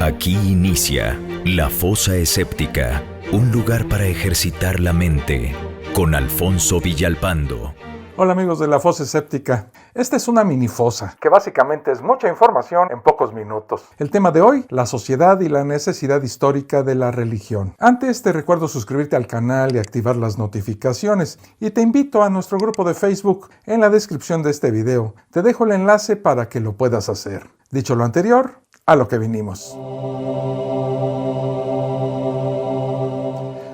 Aquí inicia La Fosa Escéptica, un lugar para ejercitar la mente, con Alfonso Villalpando. Hola amigos de La Fosa Escéptica. Esta es una minifosa, que básicamente es mucha información en pocos minutos. El tema de hoy, la sociedad y la necesidad histórica de la religión. Antes te recuerdo suscribirte al canal y activar las notificaciones. Y te invito a nuestro grupo de Facebook en la descripción de este video. Te dejo el enlace para que lo puedas hacer. Dicho lo anterior, a lo que vinimos.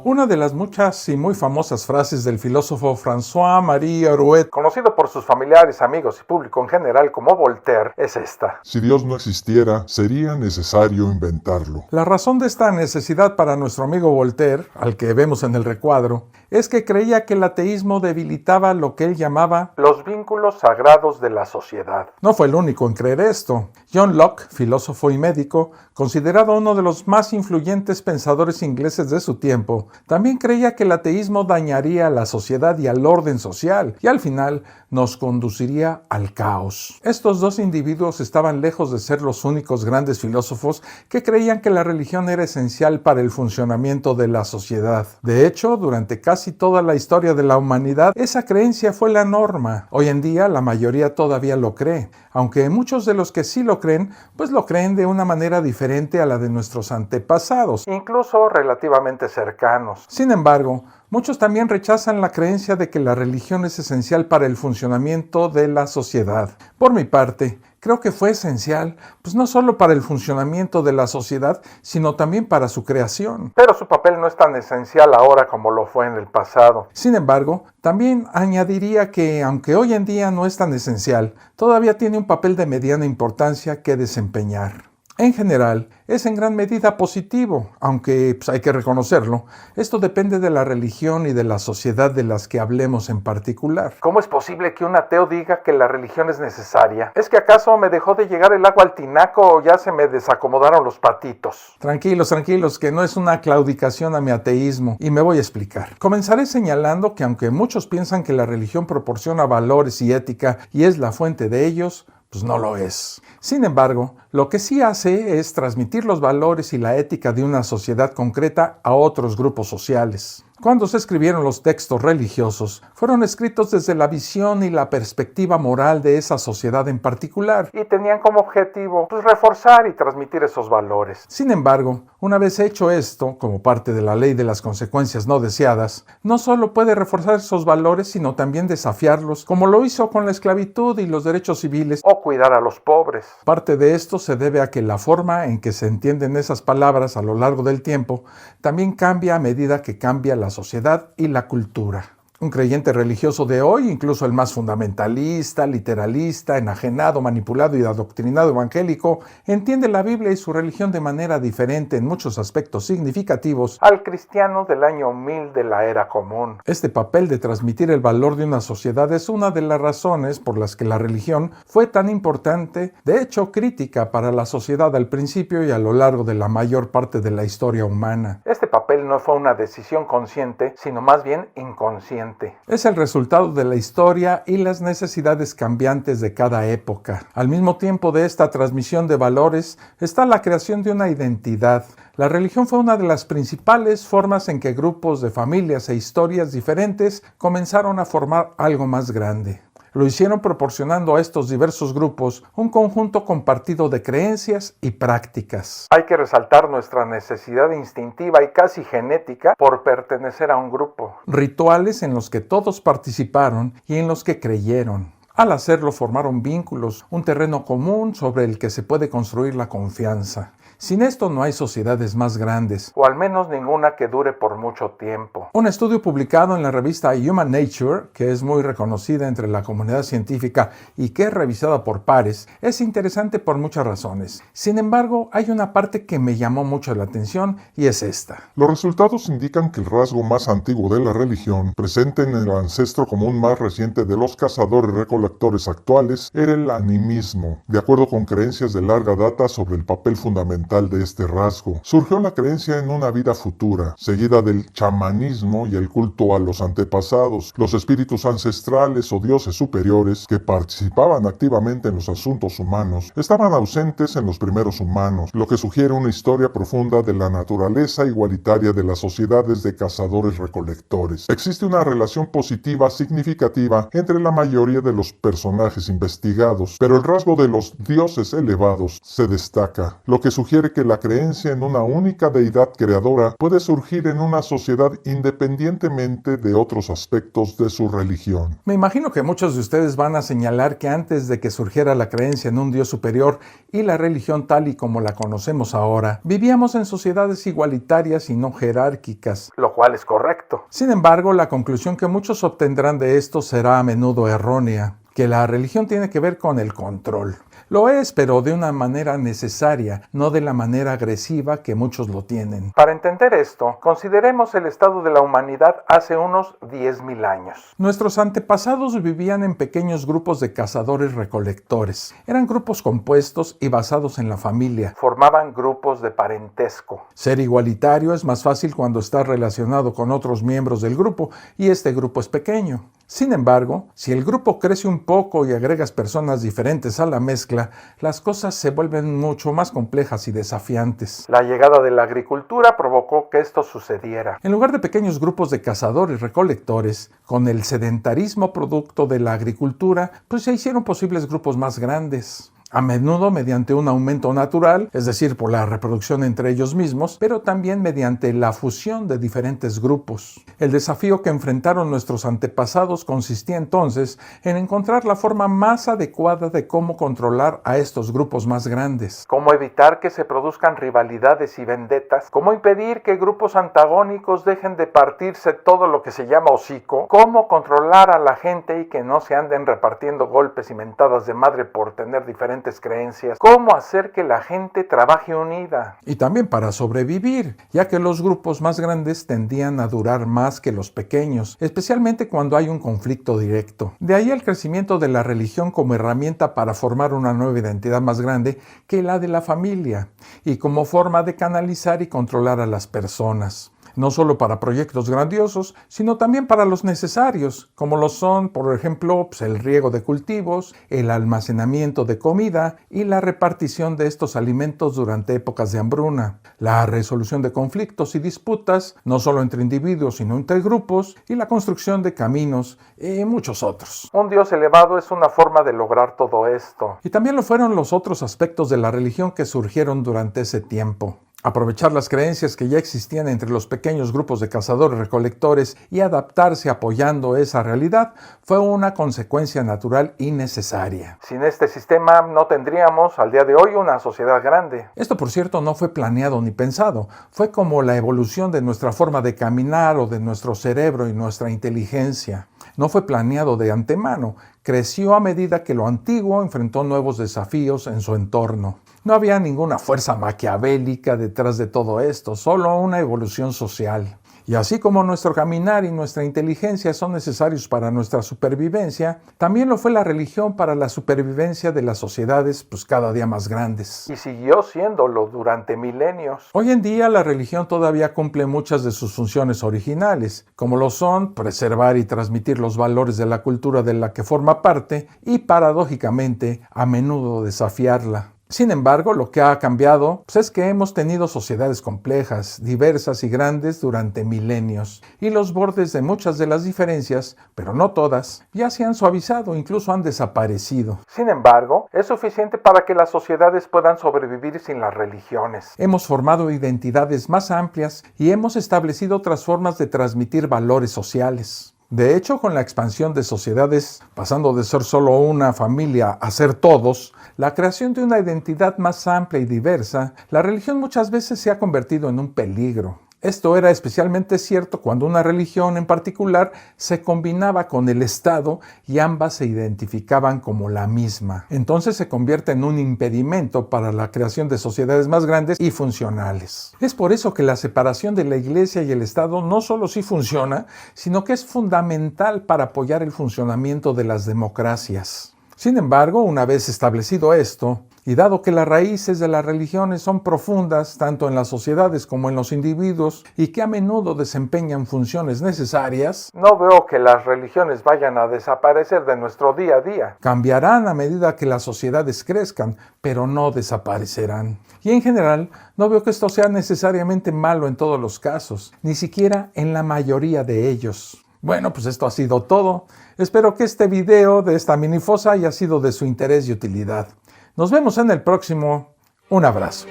Una de las muchas y muy famosas frases del filósofo François-Marie Arouet, conocido por sus familiares, amigos y público en general como Voltaire, es esta: Si Dios no existiera, sería necesario inventarlo. La razón de esta necesidad para nuestro amigo Voltaire, al que vemos en el recuadro, es que creía que el ateísmo debilitaba lo que él llamaba los vínculos sagrados de la sociedad. No fue el único en creer esto. John Locke, filósofo y médico, considerado uno de los más influyentes pensadores ingleses de su tiempo, también creía que el ateísmo dañaría a la sociedad y al orden social, y al final nos conduciría al caos. Estos dos individuos estaban lejos de ser los únicos grandes filósofos que creían que la religión era esencial para el funcionamiento de la sociedad. De hecho, durante casi toda la historia de la humanidad, esa creencia fue la norma. Hoy en día, la mayoría todavía lo cree, aunque muchos de los que sí lo creen, pues lo creen de una manera diferente a la de nuestros antepasados, incluso relativamente cercanos. Sin embargo, muchos también rechazan la creencia de que la religión es esencial para el funcionamiento de la sociedad. Por mi parte, creo que fue esencial, pues no solo para el funcionamiento de la sociedad, sino también para su creación. Pero su papel no es tan esencial ahora como lo fue en el pasado. Sin embargo, también añadiría que, aunque hoy en día no es tan esencial, todavía tiene un papel de mediana importancia que desempeñar. En general, es en gran medida positivo, aunque hay que reconocerlo. Esto depende de la religión y de la sociedad de las que hablemos en particular. ¿Cómo es posible que un ateo diga que la religión es necesaria? ¿Es que acaso me dejó de llegar el agua al tinaco o ya se me desacomodaron los patitos? Tranquilos, que no es una claudicación a mi ateísmo, y me voy a explicar. Comenzaré señalando que aunque muchos piensan que la religión proporciona valores y ética y es la fuente de ellos, pues no lo es. Sin embargo, lo que sí hace es transmitir los valores y la ética de una sociedad concreta a otros grupos sociales. Cuando se escribieron los textos religiosos, fueron escritos desde la visión y la perspectiva moral de esa sociedad en particular, y tenían como objetivo reforzar y transmitir esos valores. Sin embargo, una vez hecho esto, como parte de la ley de las consecuencias no deseadas, no solo puede reforzar esos valores, sino también desafiarlos, como lo hizo con la esclavitud y los derechos civiles, o cuidar a los pobres. Parte de esto se debe a que la forma en que se entienden esas palabras a lo largo del tiempo también cambia a medida que cambia la sociedad y la cultura. Un creyente religioso de hoy, incluso el más fundamentalista, literalista, enajenado, manipulado y adoctrinado evangélico, entiende la Biblia y su religión de manera diferente en muchos aspectos significativos al cristiano del año 1000 de la era común. Este papel de transmitir el valor de una sociedad es una de las razones por las que la religión fue tan importante, de hecho crítica para la sociedad al principio y a lo largo de la mayor parte de la historia humana. Este papel no fue una decisión consciente, sino más bien inconsciente. Es el resultado de la historia y las necesidades cambiantes de cada época. Al mismo tiempo de esta transmisión de valores está la creación de una identidad. La religión fue una de las principales formas en que grupos de familias e historias diferentes comenzaron a formar algo más grande. Lo hicieron proporcionando a estos diversos grupos un conjunto compartido de creencias y prácticas. Hay que resaltar nuestra necesidad instintiva y casi genética por pertenecer a un grupo. Rituales en los que todos participaron y en los que creyeron. Al hacerlo formaron vínculos, un terreno común sobre el que se puede construir la confianza. Sin esto no hay sociedades más grandes, o al menos ninguna que dure por mucho tiempo. Un estudio publicado en la revista Human Nature, que es muy reconocida entre la comunidad científica y que es revisada por pares, es interesante por muchas razones. Sin embargo, hay una parte que me llamó mucho la atención y es esta. Los resultados indican que el rasgo más antiguo de la religión, presente en el ancestro común más reciente de los cazadores-recolectores actuales, era el animismo, de acuerdo con creencias de larga data sobre el papel fundamental fundamental de este rasgo. Surgió la creencia en una vida futura, seguida del chamanismo y el culto a los antepasados, los espíritus ancestrales o dioses superiores que participaban activamente en los asuntos humanos, estaban ausentes en los primeros humanos, lo que sugiere una historia profunda de la naturaleza igualitaria de las sociedades de cazadores-recolectores. Existe una relación positiva significativa entre la mayoría de los personajes investigados, pero el rasgo de los dioses elevados se destaca, lo que sugiere que la creencia en una única deidad creadora puede surgir en una sociedad independientemente de otros aspectos de su religión. Me imagino que muchos de ustedes van a señalar que antes de que surgiera la creencia en un Dios superior y la religión tal y como la conocemos ahora, vivíamos en sociedades igualitarias y no jerárquicas, lo cual es correcto. Sin embargo, la conclusión que muchos obtendrán de esto será a menudo errónea, que la religión tiene que ver con el control. Lo es, pero de una manera necesaria, no de la manera agresiva que muchos lo tienen. Para entender esto, consideremos el estado de la humanidad hace unos 10.000 años. Nuestros antepasados vivían en pequeños grupos de cazadores-recolectores. Eran grupos compuestos y basados en la familia. Formaban grupos de parentesco. Ser igualitario es más fácil cuando estás relacionado con otros miembros del grupo y este grupo es pequeño. Sin embargo, si el grupo crece un poco y agregas personas diferentes a la mezcla, las cosas se vuelven mucho más complejas y desafiantes. La llegada de la agricultura provocó que esto sucediera. En lugar de pequeños grupos de cazadores-recolectores, con el sedentarismo producto de la agricultura, pues se hicieron posibles grupos más grandes. A menudo mediante un aumento natural, es decir, por la reproducción entre ellos mismos, pero también mediante la fusión de diferentes grupos. El desafío que enfrentaron nuestros antepasados consistía entonces en encontrar la forma más adecuada de cómo controlar a estos grupos más grandes. Cómo evitar que se produzcan rivalidades y vendetas, cómo impedir que grupos antagónicos dejen de partirse todo lo que se llama hocico, cómo controlar a la gente y que no se anden repartiendo golpes y mentadas de madre por tener diferentes creencias, cómo hacer que la gente trabaje unida. Y también para sobrevivir, ya que los grupos más grandes tendían a durar más que los pequeños, especialmente cuando hay un conflicto directo. De ahí el crecimiento de la religión como herramienta para formar una nueva identidad más grande que la de la familia, y como forma de canalizar y controlar a las personas. No solo para proyectos grandiosos, sino también para los necesarios, como lo son, por ejemplo, el riego de cultivos, el almacenamiento de comida y la repartición de estos alimentos durante épocas de hambruna, la resolución de conflictos y disputas, no solo entre individuos, sino entre grupos, y la construcción de caminos y muchos otros. Un Dios elevado es una forma de lograr todo esto. Y también lo fueron los otros aspectos de la religión que surgieron durante ese tiempo. Aprovechar las creencias que ya existían entre los pequeños grupos de cazadores-recolectores y adaptarse apoyando esa realidad fue una consecuencia natural y necesaria. Sin este sistema no tendríamos al día de hoy una sociedad grande. Esto, por cierto, no fue planeado ni pensado. Fue como la evolución de nuestra forma de caminar o de nuestro cerebro y nuestra inteligencia. No fue planeado de antemano. Creció a medida que lo antiguo enfrentó nuevos desafíos en su entorno. No había ninguna fuerza maquiavélica detrás de todo esto, solo una evolución social. Y así como nuestro caminar y nuestra inteligencia son necesarios para nuestra supervivencia, también lo fue la religión para la supervivencia de las sociedades cada día más grandes. Y siguió siéndolo durante milenios. Hoy en día la religión todavía cumple muchas de sus funciones originales, como lo son preservar y transmitir los valores de la cultura de la que forma parte y, paradójicamente, a menudo desafiarla. Sin embargo, lo que ha cambiado es que hemos tenido sociedades complejas, diversas y grandes durante milenios, y los bordes de muchas de las diferencias, pero no todas, ya se han suavizado, incluso han desaparecido. Sin embargo, es suficiente para que las sociedades puedan sobrevivir sin las religiones. Hemos formado identidades más amplias y hemos establecido otras formas de transmitir valores sociales. De hecho, con la expansión de sociedades, pasando de ser solo una familia a ser todos, la creación de una identidad más amplia y diversa, la religión muchas veces se ha convertido en un peligro. Esto era especialmente cierto cuando una religión en particular se combinaba con el Estado y ambas se identificaban como la misma. Entonces se convierte en un impedimento para la creación de sociedades más grandes y funcionales. Es por eso que la separación de la Iglesia y el Estado no solo sí funciona, sino que es fundamental para apoyar el funcionamiento de las democracias. Sin embargo, una vez establecido esto, y dado que las raíces de las religiones son profundas tanto en las sociedades como en los individuos y que a menudo desempeñan funciones necesarias, no veo que las religiones vayan a desaparecer de nuestro día a día. Cambiarán a medida que las sociedades crezcan, pero no desaparecerán. Y en general, no veo que esto sea necesariamente malo en todos los casos, ni siquiera en la mayoría de ellos. Bueno, pues esto ha sido todo. Espero que este video de esta minifosa haya sido de su interés y utilidad. Nos vemos en el próximo. Un abrazo.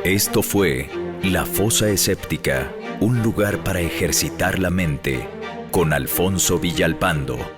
Esto fue La Fosa Escéptica, un lugar para ejercitar la mente, con Alfonso Villalpando.